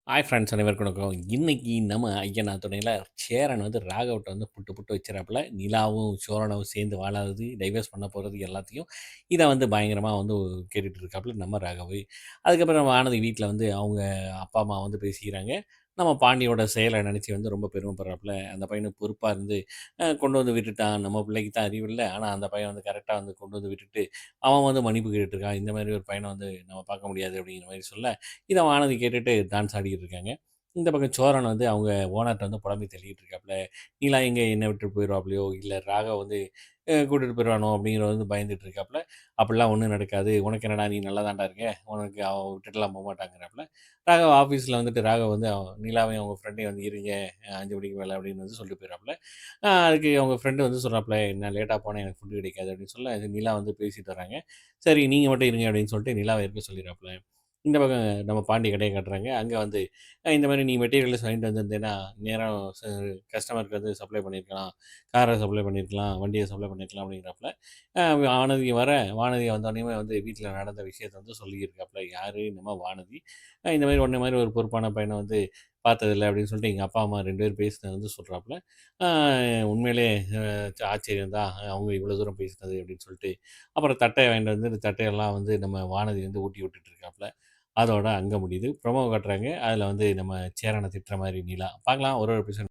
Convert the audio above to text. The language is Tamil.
ஹாய் ஃப்ரெண்ட்ஸ் அனைவருக்கும் வணக்கம். இன்னைக்கு நம்ம ஐயனா துணையில சேரன் வந்து ராகவ்ட்ட வந்து புட்டு புட்டு வச்சிராப்புல. நிலாவும், சோழனும் சேர்ந்து வாழாதது, டைவர்ஸ் பண்ண போறது எல்லாத்தையும் இத வந்து பயங்கரமா வந்து கேட்டுட்டு இருக்காப்புல நம்ம ராகவு. அதுக்கப்புறம் வானதி வீட்ல வந்து அவங்க அப்பா, அம்மா வந்து பேசிக்கிறாங்க. நம்ம பாண்டியோட செயல நினைச்சு வந்து ரொம்ப பெருமைப்படுறாப்புல. அந்த பையனுக்கு பொறுப்பா இருந்து கொண்டு வந்து விட்டுட்டான். நம்ம பிள்ளைக்கு தான் அறிவு இல்ல. ஆனா அந்த பையன் வந்து கரெக்ட்டா வந்து கொண்டு வந்து விட்டுட்டு, அவன் வந்து மன்னிப்பு கேட்டுருக்கான். இந்த மாரி ஒரு பையன வந்து நம்ம பார்க்க முடியாது அப்படிங்கிற மாரி சொல்ல, இத வானதி கேட்டுட்டு டான்ஸ் ஆடிக்கிட்டு இருக்காங்க. இந்த பக்கம் சோரன் வந்து அவங்க ஓனர்ட்ட வந்து புலம்பி தள்ளிக்கிட்டு இருக்காப்புல. "நீலாம் எங்க என்ன விட்டுட்டு போயிருவாப்லயோ, இல்ல ராகவ் வந்து கூட்டிட்டு போயிருவானோ?" அப்படிங்கிறத வந்து பயந்துட்டு இருக்காப்புல. "அப்படிலாம் ஒண்ணும் நடக்காது. உனக்கு என்னடா நீ நல்லா தான்டா இருக்க. உனக்கு அவ விட்டுட்டுலாம் போமாட்டாங்கிறாப்புல." ராகவ் ஆஃபீஸ்ல வந்துட்டு ராகவ் வந்து நிலாவையும் அவங்க ஃப்ரெண்டையும் வந்து இருங்க 5 மணிக்கு மேல அப்படின்னு வந்து சொல்லிட்டு போயிறாப்புல. அதுக்கு அவங்க ஃப்ரெண்டு வந்து சொல்றாப்புல, "நான் லேட்டா போனா எனக்கு ஃபுட் கிடைக்காது" அப்படின்னு சொல்ல, நிலா வந்து பேசிட்டு வராங்க. "சரி நீங்க மட்டும் இருங்க" அப்படின்னு சொல்லிட்டு நிலாவ இருக்க சொல்லிறாப்புல. இந்த பக்கம் நம்ம பாண்டி கடைய காட்டுறாங்க. அங்க வந்து இந்த மாரி நீ மெட்டீரியல்ஸ் வாங்கிட்டு வந்திருந்தேன்னா, நேரா கஸ்டமருக்கு வந்து சப்ளை பண்ணியிருக்கலாம். கார சப்ளை பண்ணியிருக்கலாம், வண்டிய சப்ளை பண்ணியிருக்கலாம் அப்படிங்கிறாப்புல. வானதி வர, வானதி வந்தோனயுமே வந்து வீட்ல நடந்த விஷயத்த வந்து சொல்லியிருக்காப்புல. யாரு? நம்ம வானதி. இந்த மாரி உன்ன மாரி ஒரு பொறுப்பான பையன வந்து பார்த்ததில்ல அப்படின்னு சொல்லிட்டு எங்க அப்பா, அம்மா 2 பேரும் பேசினத வந்து சொல்றாப்புல. அ உண்மையிலேயே ஆச்சரியம் தான். அவங்க இவ்வளோ தூரம் பேசினது அப்படின்னு சொல்லிட்டு. அப்புறம் தட்டைய வாங்கிட்டு வந்து இந்த தட்டையெல்லாம் வந்து நம்ம வானதி வந்து ஊட்டி விட்டுட்டு இருக்காப்புல. அதோட அங்க முடியுது. ப்ரொமோ காட்டுறாங்க. அதில வந்து நம்ம சேரன திட்டுற மாரி நிலா. பார்க்கலாம் ஒரு ஒரு எபிசோட்